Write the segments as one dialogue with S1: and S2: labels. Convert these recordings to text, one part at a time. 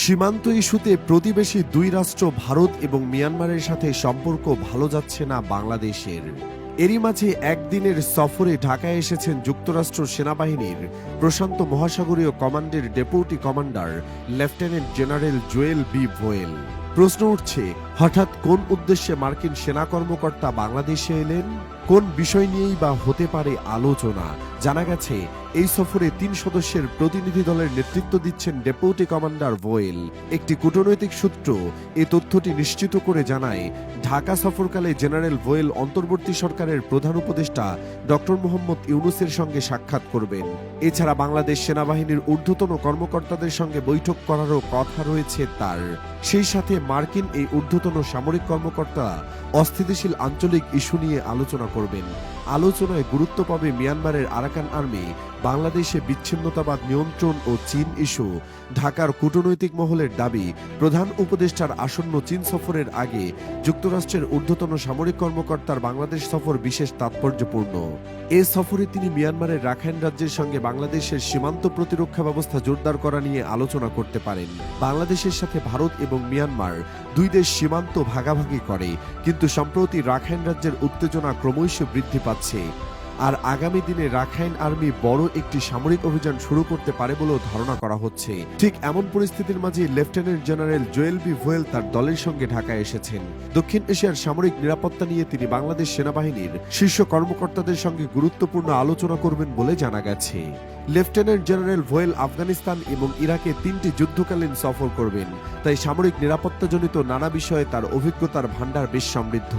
S1: সীমান্ত ইস্যুতে প্রতিবেশী দুই রাষ্ট্র ভারত এবং মিয়ানমারের সাথে সম্পর্ক ভালো যাচ্ছে না বাংলাদেশের। এরই মাঝে একদিনের সফরে ঢাকায় এসেছেন যুক্তরাষ্ট্র সেনাবাহিনীর প্রশান্ত মহাসাগরীয় কমান্ডের deputy commander lieutenant general Joel B Vowell. প্রশ্ন উঠছে, হঠাৎ কোন উদ্দেশ্যে মার্কিন সেনা কর্মকর্তা বাংলাদেশে এলেন? কোন বিষয় নিয়েই বা হতে পারে আলোচনা? জানা গেছে, এই সফরে ৩ সদস্যের প্রতিনিধি দলের নেতৃত্ব দিচ্ছেন ডেপুটি কমান্ডার ভোয়েল। একটি কূটনৈতিক সূত্র এ তথ্যটি নিশ্চিত করে জানায়, ঢাকা সফরকালে জেনারেল ভোয়েল অন্তর্বর্তী সরকারের প্রধান উপদেষ্টা ডক্টর মোহাম্মদ ইউনূসের সঙ্গে সাক্ষাৎ করবেন। এছাড়া বাংলাদেশ সেনাবাহিনীর ঊর্ধ্বতন কর্মকর্তাদের সঙ্গে বৈঠক করারও কথা রয়েছে তার। সেই সাথে মার্কিন এই ঊর্ধ্বতন সামরিক কর্মকর্তা অস্থিতিশীল আঞ্চলিক ইস্যু নিয়ে আলোচনা করবেন। আলোচনায় গুরুত্ব পাবে মিয়ানমারের আরাকান আর্মি, বাংলাদেশে বিচ্ছিন্নতাবাদ নিয়ন্ত্রণ ও চীন ইস্যু। ঢাকার কূটনৈতিক মহলের দাবি, প্রধান উপদেষ্টার আসন্ন চীন সফরের আগে যুক্তরাষ্ট্রের ঊর্ধ্বতন সামরিক কর্মকর্তার বাংলাদেশ সফর বিশেষ তাৎপর্যপূর্ণ। এ সফরে তিনি মিয়ানমারের রাখাইন রাজ্যের সঙ্গে বাংলাদেশের সীমান্ত প্রতিরক্ষা ব্যবস্থা জোরদার করা নিয়ে আলোচনা করতে পারেন। বাংলাদেশের সাথে ভারত এবং মিয়ানমার দুই দেশ সীমান্ত ভাগাভাগি করে, কিন্তু সম্প্রতি রাখাইন রাজ্যের উত্তেজনা ক্রমশ বৃদ্ধি পাচ্ছে। আর আগামী দিনে রাখাইন আর্মি বড় একটি সামরিক অভিযান শুরু করতে পারে বলেও ধারণা করা হচ্ছে। ঠিক এমন পরিস্থিতির মাঝে lieutenant general Joel B Vowell তার দলের সঙ্গে ঢাকায় এসেছেন। দক্ষিণ এশিয়ার সামরিক নিরাপত্তা নিয়ে তিনি বাংলাদেশ সেনাবাহিনীর শীর্ষ কর্মকর্তাদের সঙ্গে গুরুত্বপূর্ণ আলোচনা করবেন বলে জানা গেছে। লেফটেন্যান্ট জেনারেল ভোয়েল আফগানিস্তান এবং ইরাকে 3টি যুদ্ধকালীন সফর করবেন, তাই সামরিক নিরাপত্তাজনিত নানা বিষয়ে তার অভিজ্ঞতার ভান্ডার বেশ সমৃদ্ধ।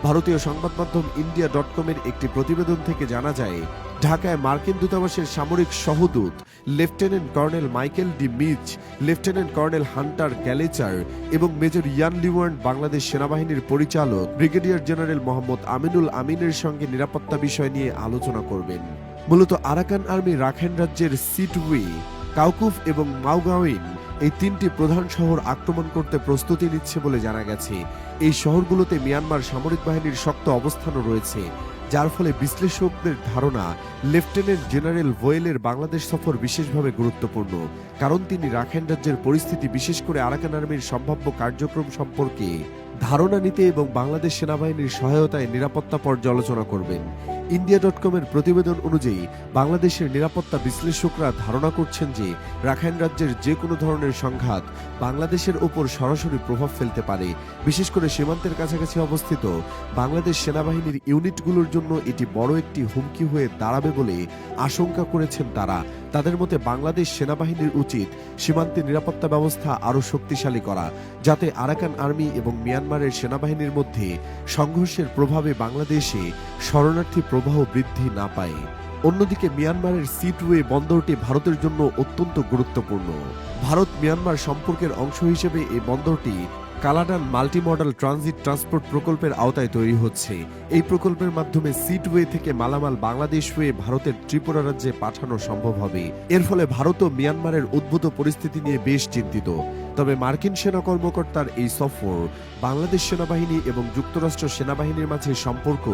S1: ভারতীয় সংবাদ মাধ্যম ইন্ডিয়া.কমের একটি প্রতিবেদন থেকে জানা যায়, ঢাকায় মার্কিন দূতাবাসের সামরিক সহদূত lieutenant colonel Michael D Mitch, lieutenant colonel Hunter Gallagher এবং মেজর ইয়ান লিওয়ার্ন বাংলাদেশ সেনাবাহিনীর পরিচালক ব্রিগেডিয়ার জেনারেল মোহাম্মদ আমিনুল আমিনের সঙ্গে নিরাপত্তা বিষয় নিয়ে আলোচনা করবেন। মূলত আরাকান আর্মি রাখাইন রাজ্যের সিটওয়ে, কাউকুফ এবং মাওগাওইন এই 3টি প্রধান শহর আক্রমণ করতে প্রস্তুতি নিচ্ছে বলে জানা গেছে। এই শহরগুলোতে মিয়ানমার সামরিক বাহিনীর শক্ত অবস্থানও রয়েছে, যার ফলে বিশ্লেষকদের ধারণা লেফটেন্যান্ট জেনারেল ভোয়েলের বাংলাদেশ সফর বিশেষভাবে গুরুত্বপূর্ণ, কারণ তিনি রাখাইন রাজ্যের পরিস্থিতি, বিশেষ করে আরাকান আর্মির সম্ভাব্য কার্যক্রম সম্পর্কে ধারণা নিতে এবং বাংলাদেশ সেনাবাহিনীর সহায়তায় নিরাপত্তা পর্যালোচনা করবেন। ইন্ডিয়া.কমের প্রতিবেদন অনুযায়ী বাংলাদেশের নিরাপত্তা বিশ্লেষকরা ধারণা করছেন যে রাখাইন রাজ্যের যে কোনো ধরনের সংঘাত বাংলাদেশের ওপর সরাসরি প্রভাব ফেলতে পারে। বিশেষ করে সীমান্তের কাছাকাছি অবস্থিত বাংলাদেশ সেনাবাহিনীর ইউনিটগুলোর জন্য এটি বড় একটি হুমকি হয়ে দাঁড়াবে বলে আশঙ্কা করেছেন তারা। তাদের মতে বাংলাদেশ সেনাবাহিনীর উচিত সীমান্তে নিরাপত্তা ব্যবস্থা আরও শক্তিশালী করা, যাতে আরাকান আর্মি এবং মিয়ানমারের সেনাবাহিনীর মধ্যে সংঘর্ষের প্রভাবে বাংলাদেশে শরণার্থী প্রবাহ বৃদ্ধি না পায়। অন্যদিকে মিয়ানমারের সিটওয়ে বন্দরটি ভারতের জন্য অত্যন্ত গুরুত্বপূর্ণ। ভারত মিয়ানমার সম্পর্কের অংশ হিসেবে এই বন্দরটি কালাডান মাল্টিমডাল ট্রানজিট ট্রান্সপোর্ট প্রকল্পের আওতায় তৈরি হচ্ছে। এই প্রকল্পের মাধ্যমে সিটওয়ে থেকে মালামাল বাংলাদেশ হয়ে ভারতের ত্রিপুরা রাজ্যে পাঠানো সম্ভব হবে। এর ফলে ভারত ও মিয়ানমারের উদ্ভূত পরিস্থিতি নিয়ে বেশ চিন্তিত। তবে মার্কিন সেনা কর্মকর্তার এই সফর বাংলাদেশ সেনাবাহিনী এবং যুক্তরাষ্ট্র সেনাবাহিনীর মাঝে সম্পর্ক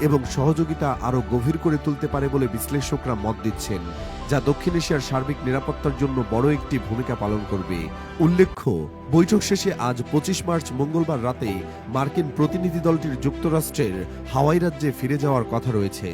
S1: এবং সহযোগিতা আরও গভীর করে তুলতে পারে বলে বিশ্লেষকরা মত দিচ্ছেন, যা দক্ষিণ এশিয়ার সার্বিক নিরাপত্তার জন্য বড় একটি ভূমিকা পালন করবে। উল্লেখ্য, বৈঠক শেষে আজ 25 মার্চ মঙ্গলবার রাতে মার্কিন প্রতিনিধি দলটির যুক্তরাষ্ট্রের হাওয়াই রাজ্যে ফিরে যাওয়ার কথা রয়েছে।